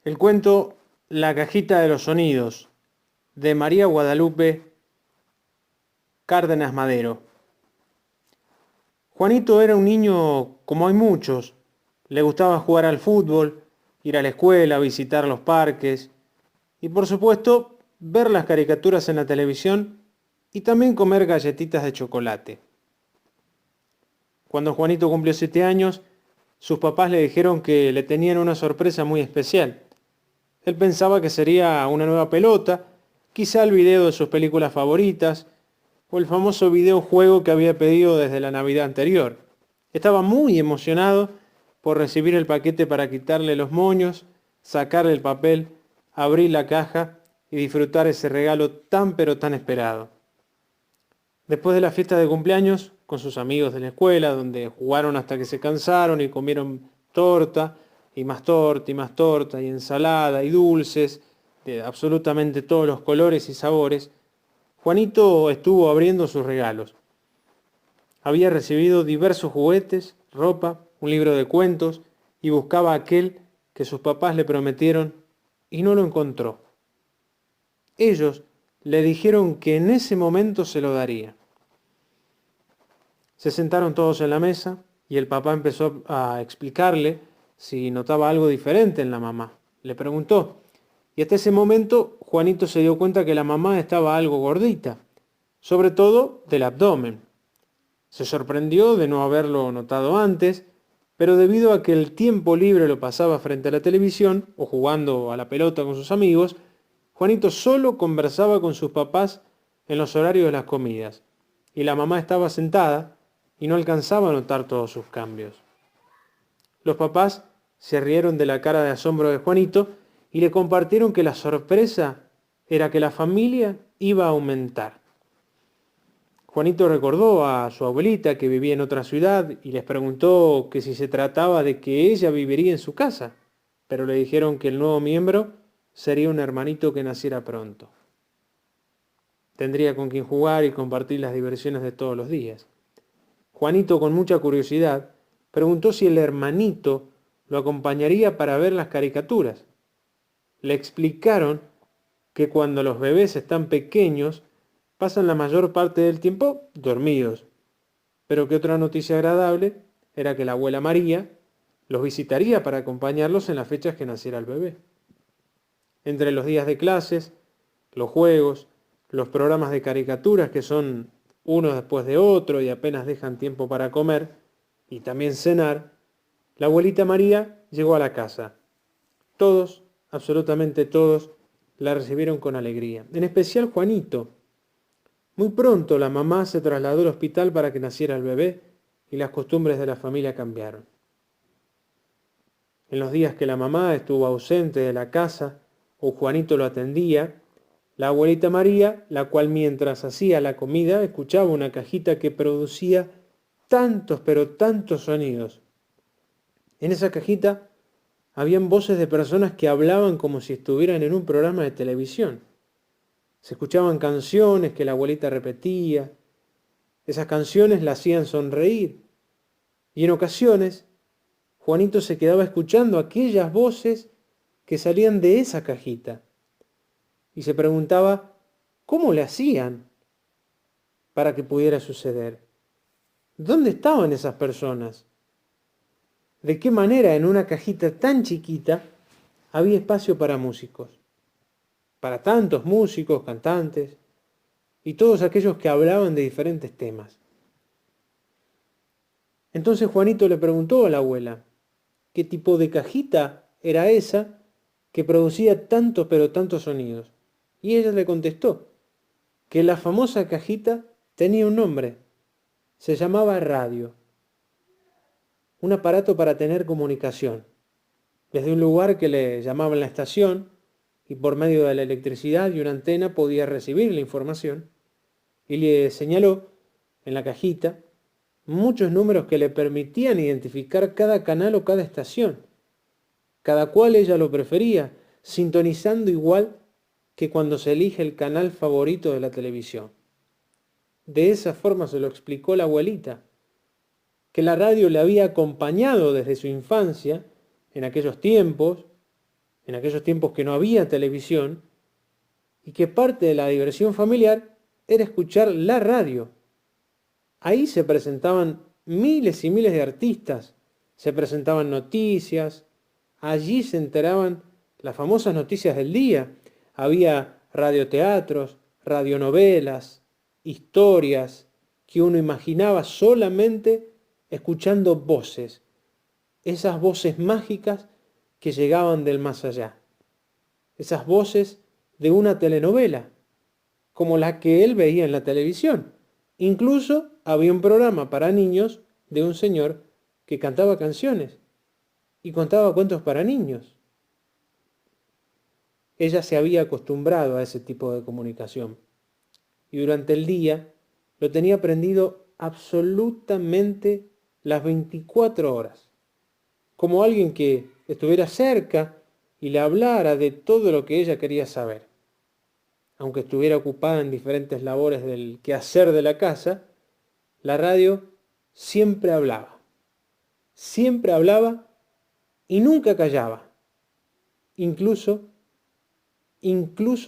El cuento La cajita de los sonidos, de María Guadalupe Cárdenas Madero. Juanito era un niño como hay muchos. Le gustaba jugar al fútbol, ir a la escuela, visitar los parques y por supuesto ver las caricaturas en la televisión y también comer galletitas de chocolate. Cuando Juanito cumplió 7 años, sus papás le dijeron que le tenían una sorpresa muy especial. Él pensaba que sería una nueva pelota, quizá el video de sus películas favoritas o el famoso videojuego que había pedido desde la Navidad anterior. Estaba muy emocionado por recibir el paquete para quitarle los moños, sacarle el papel, abrir la caja y disfrutar ese regalo tan pero tan esperado. Después de la fiesta de cumpleaños, con sus amigos de la escuela, donde jugaron hasta que se cansaron y comieron torta, y más torta, y más torta, y ensalada, y dulces, de absolutamente todos los colores y sabores, Juanito estuvo abriendo sus regalos. Había recibido diversos juguetes, ropa, un libro de cuentos, y buscaba aquel que sus papás le prometieron, y no lo encontró. Ellos le dijeron que en ese momento se lo daría. Se sentaron todos en la mesa y el papá empezó a explicarle si notaba algo diferente en la mamá. Le preguntó, y hasta ese momento Juanito se dio cuenta que la mamá estaba algo gordita, sobre todo del abdomen. Se sorprendió de no haberlo notado antes, pero debido a que el tiempo libre lo pasaba frente a la televisión o jugando a la pelota con sus amigos, Juanito solo conversaba con sus papás en los horarios de las comidas, y la mamá estaba sentada y no alcanzaba a notar todos sus cambios. Los papás se rieron de la cara de asombro de Juanito y le compartieron que la sorpresa era que la familia iba a aumentar. Juanito recordó a su abuelita que vivía en otra ciudad y les preguntó que si se trataba de que ella viviría en su casa, pero le dijeron que el nuevo miembro sería un hermanito que naciera pronto. Tendría con quien jugar y compartir las diversiones de todos los días. Juanito, con mucha curiosidad, preguntó si el hermanito lo acompañaría para ver las caricaturas. Le explicaron que cuando los bebés están pequeños, pasan la mayor parte del tiempo dormidos, pero que otra noticia agradable era que la abuela María los visitaría para acompañarlos en las fechas que naciera el bebé. Entre los días de clases, los juegos, los programas de caricaturas que son uno después de otro y apenas dejan tiempo para comer y también cenar, la abuelita María llegó a la casa. Todos, absolutamente todos, la recibieron con alegría, en especial Juanito. Muy pronto la mamá se trasladó al hospital para que naciera el bebé y las costumbres de la familia cambiaron. En los días que la mamá estuvo ausente de la casa o Juanito lo atendía, la abuelita María, la cual mientras hacía la comida escuchaba una cajita que producía tantos pero tantos sonidos. En esa cajita habían voces de personas que hablaban como si estuvieran en un programa de televisión. Se escuchaban canciones que la abuelita repetía. Esas canciones la hacían sonreír. Y en ocasiones, Juanito se quedaba escuchando aquellas voces que salían de esa cajita. Y se preguntaba cómo le hacían para que pudiera suceder. ¿Dónde estaban esas personas? ¿De qué manera en una cajita tan chiquita había espacio para músicos? Para tantos músicos, cantantes y todos aquellos que hablaban de diferentes temas. Entonces Juanito le preguntó a la abuela, ¿qué tipo de cajita era esa que producía tantos pero tantos sonidos? Y ella le contestó que la famosa cajita tenía un nombre, se llamaba radio, un aparato para tener comunicación, desde un lugar que le llamaban la estación, y por medio de la electricidad y una antena podía recibir la información, y le señaló en la cajita muchos números que le permitían identificar cada canal o cada estación, cada cual ella lo prefería, sintonizando igual que cuando se elige el canal favorito de la televisión. De esa forma se lo explicó la abuelita, que la radio le había acompañado desde su infancia, en aquellos tiempos, en aquellos tiempos que no había televisión, y que parte de la diversión familiar era escuchar la radio. Ahí se presentaban miles y miles de artistas, se presentaban noticias, allí se enteraban las famosas noticias del día. Había radioteatros, radionovelas, historias que uno imaginaba solamente escuchando voces, esas voces mágicas que llegaban del más allá, esas voces de una telenovela, como la que él veía en la televisión. Incluso había un programa para niños de un señor que cantaba canciones y contaba cuentos para niños. Ella se había acostumbrado a ese tipo de comunicación y durante el día lo tenía prendido absolutamente las 24 horas, como alguien que estuviera cerca y le hablara de todo lo que ella quería saber. Aunque estuviera ocupada en diferentes labores del quehacer de la casa, la radio siempre hablaba y nunca callaba. Incluso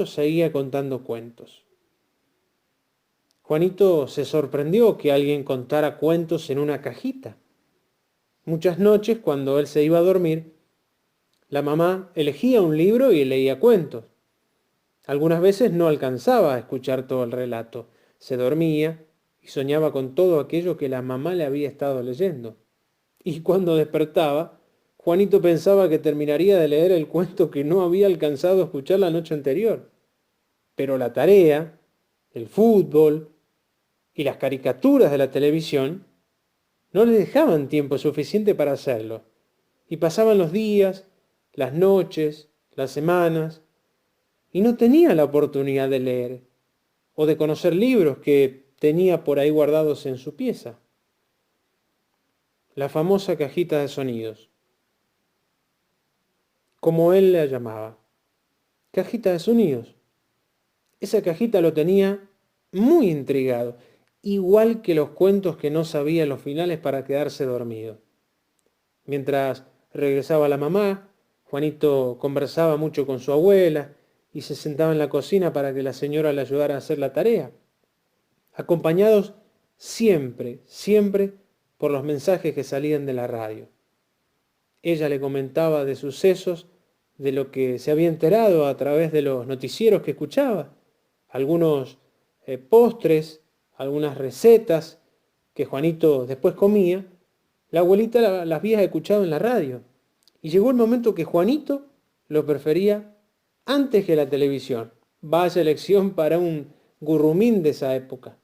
seguía contando cuentos. Juanito se sorprendió que alguien contara cuentos en una cajita. Muchas noches, cuando él se iba a dormir, la mamá elegía un libro y leía cuentos. Algunas veces no alcanzaba a escuchar todo el relato, se dormía y soñaba con todo aquello que la mamá le había estado leyendo. Y cuando despertaba, Juanito pensaba que terminaría de leer el cuento que no había alcanzado a escuchar la noche anterior. Pero la tarea, el fútbol y las caricaturas de la televisión no le dejaban tiempo suficiente para hacerlo. Y pasaban los días, las noches, las semanas, y no tenía la oportunidad de leer o de conocer libros que tenía por ahí guardados en su pieza. La famosa cajita de sonidos, como él la llamaba. Cajita de sonidos. Esa cajita lo tenía muy intrigado, igual que los cuentos que no sabía los finales para quedarse dormido. Mientras regresaba la mamá, Juanito conversaba mucho con su abuela y se sentaba en la cocina para que la señora le ayudara a hacer la tarea, acompañados siempre por los mensajes que salían de la radio. Ella le comentaba de sucesos, de lo que se había enterado a través de los noticieros que escuchaba, algunos postres, algunas recetas que Juanito después comía, la abuelita las había escuchado en la radio. Y llegó el momento que Juanito lo prefería antes que la televisión. Vaya elección para un gurrumín de esa época.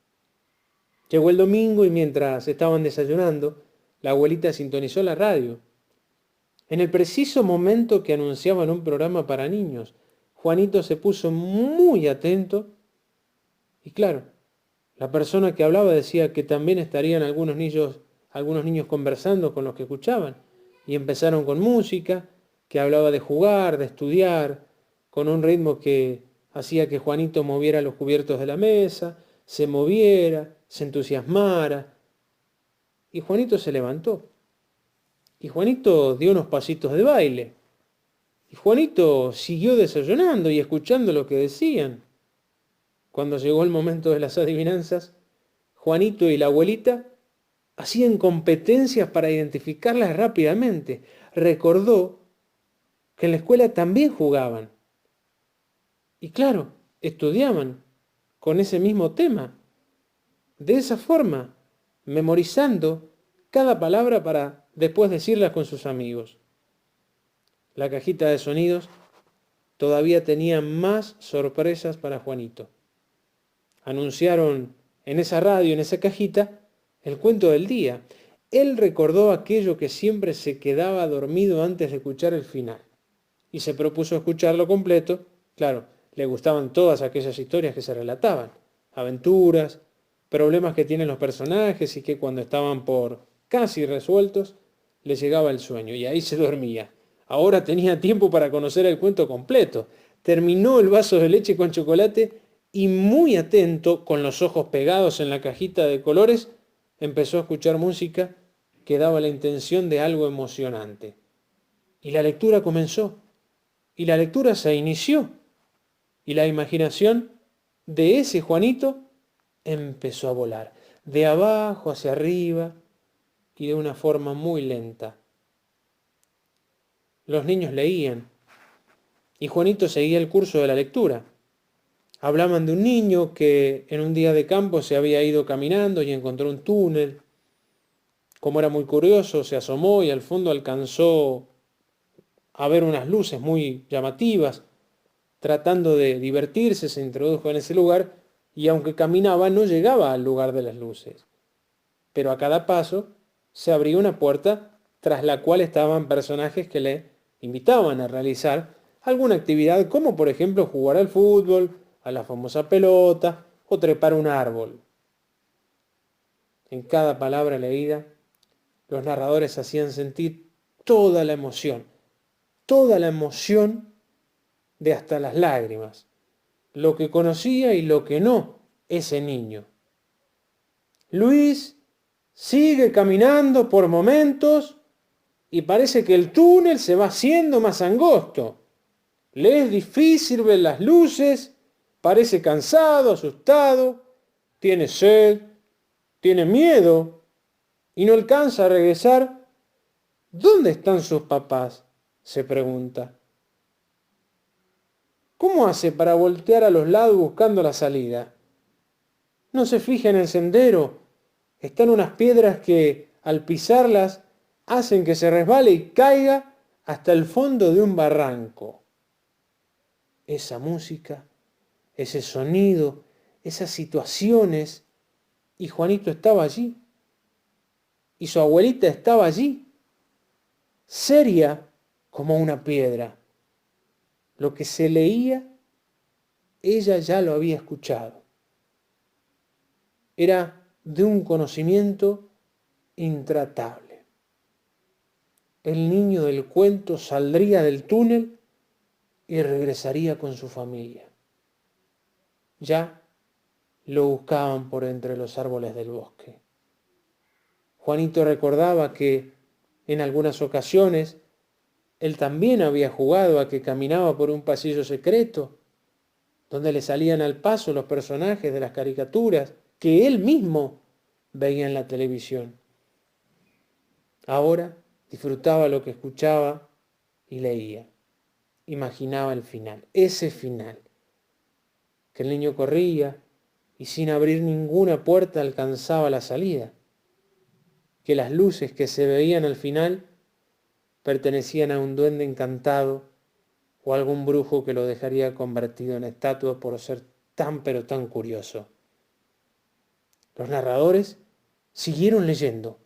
Llegó el domingo y mientras estaban desayunando, la abuelita sintonizó la radio. En el preciso momento que anunciaban un programa para niños, Juanito se puso muy atento y claro, la persona que hablaba decía que también estarían algunos niños conversando con los que escuchaban y empezaron con música que hablaba de jugar, de estudiar, con un ritmo que hacía que Juanito moviera los cubiertos de la mesa, se moviera, se entusiasmara. Y Juanito se levantó. Y Juanito dio unos pasitos de baile. Y Juanito siguió desayunando y escuchando lo que decían. Cuando llegó el momento de las adivinanzas, Juanito y la abuelita hacían competencias para identificarlas rápidamente. Recordó que en la escuela también jugaban. Y claro, estudiaban con ese mismo tema. De esa forma, memorizando cada palabra para después decirlas con sus amigos. La cajita de sonidos todavía tenía más sorpresas para Juanito. Anunciaron en esa radio, en esa cajita, el cuento del día. Él recordó aquello que siempre se quedaba dormido antes de escuchar el final. Y se propuso escucharlo completo. Claro, le gustaban todas aquellas historias que se relataban. Aventuras, problemas que tienen los personajes y que cuando estaban por casi resueltos, le llegaba el sueño y ahí se dormía. Ahora tenía tiempo para conocer el cuento completo. Terminó el vaso de leche con chocolate y muy atento, con los ojos pegados en la cajita de colores, empezó a escuchar música que daba la intención de algo emocionante. Y la lectura comenzó. y la lectura se inició. Y la imaginación de ese Juanito empezó a volar, de abajo hacia arriba y de una forma muy lenta. Los niños leían y Juanito seguía el curso de la lectura. Hablaban de un niño que en un día de campo se había ido caminando y encontró un túnel. Como era muy curioso, se asomó y al fondo alcanzó a ver unas luces muy llamativas. Tratando de divertirse, se introdujo en ese lugar y aunque caminaba no llegaba al lugar de las luces. Pero a cada paso se abría una puerta tras la cual estaban personajes que le invitaban a realizar alguna actividad como por ejemplo jugar al fútbol, a la famosa pelota o trepar un árbol. En cada palabra leída, los narradores hacían sentir toda la emoción de hasta las lágrimas, lo que conocía y lo que no ese niño. Luis sigue caminando por momentos y parece que el túnel se va haciendo más angosto. Le es difícil ver las luces, parece cansado, asustado, tiene sed, tiene miedo y no alcanza a regresar. ¿Dónde están sus papás?, se pregunta. ¿Cómo hace para voltear a los lados buscando la salida? No se fija en el sendero. Están unas piedras que, al pisarlas, hacen que se resbale y caiga hasta el fondo de un barranco. Esa música, ese sonido, esas situaciones, y Juanito estaba allí. Y su abuelita estaba allí, seria como una piedra. Lo que se leía, ella ya lo había escuchado. Era de un conocimiento intratable. El niño del cuento saldría del túnel y regresaría con su familia. Ya lo buscaban por entre los árboles del bosque. Juanito recordaba que en algunas ocasiones él también había jugado a que caminaba por un pasillo secreto, donde le salían al paso los personajes de las caricaturas que él mismo veía en la televisión. Ahora disfrutaba lo que escuchaba y leía. Imaginaba el final, ese final, que el niño corría y sin abrir ninguna puerta alcanzaba la salida, que las luces que se veían al final pertenecían a un duende encantado o a algún brujo que lo dejaría convertido en estatua por ser tan pero tan curioso. Los narradores siguieron leyendo.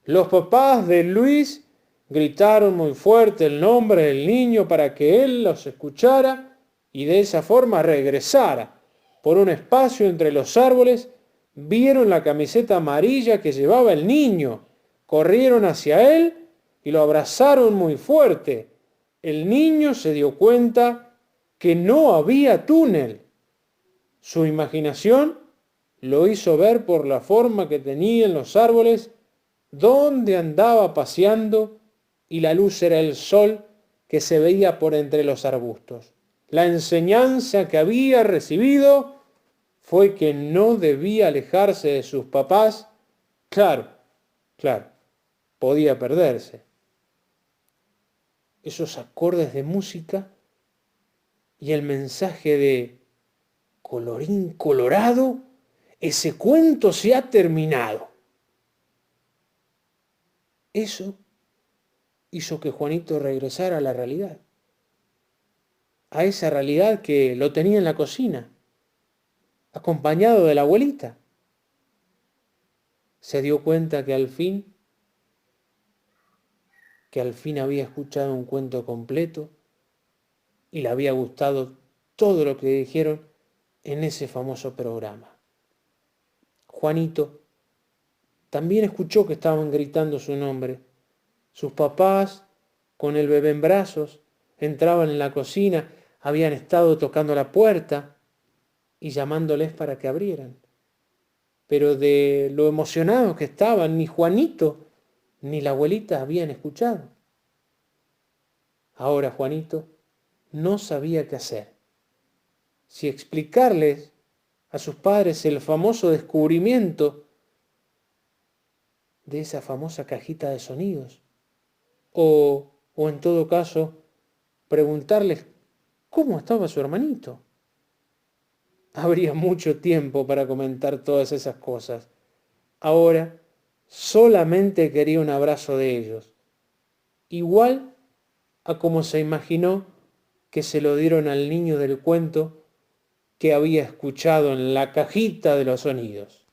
Los papás de Luis gritaron muy fuerte el nombre del niño para que él los escuchara y de esa forma regresara. Por un espacio entre los árboles vieron la camiseta amarilla que llevaba el niño. Corrieron hacia él y lo abrazaron muy fuerte. El niño se dio cuenta que no había túnel. Su imaginación lo hizo ver por la forma que tenían los árboles donde andaba paseando y la luz era el sol que se veía por entre los arbustos. La enseñanza que había recibido fue que no debía alejarse de sus papás. Claro, podía perderse. Esos acordes de música y el mensaje de colorín colorado, ese cuento se ha terminado. Eso hizo que Juanito regresara a la realidad, a esa realidad que lo tenía en la cocina, acompañado de la abuelita. Se dio cuenta que al fin había escuchado un cuento completo y le había gustado todo lo que dijeron en ese famoso programa. Juanito también escuchó que estaban gritando su nombre. Sus papás, con el bebé en brazos, entraban en la cocina, habían estado tocando la puerta y llamándoles para que abrieran. Pero de lo emocionados que estaban, ni Juanito ni la abuelita habían escuchado. Ahora Juanito no sabía qué hacer. Si explicarles a sus padres el famoso descubrimiento de esa famosa cajita de sonidos. O en todo caso, preguntarles cómo estaba su hermanito. Habría mucho tiempo para comentar todas esas cosas. Ahora solamente quería un abrazo de ellos, igual a como se imaginó que se lo dieron al niño del cuento que había escuchado en la cajita de los sonidos.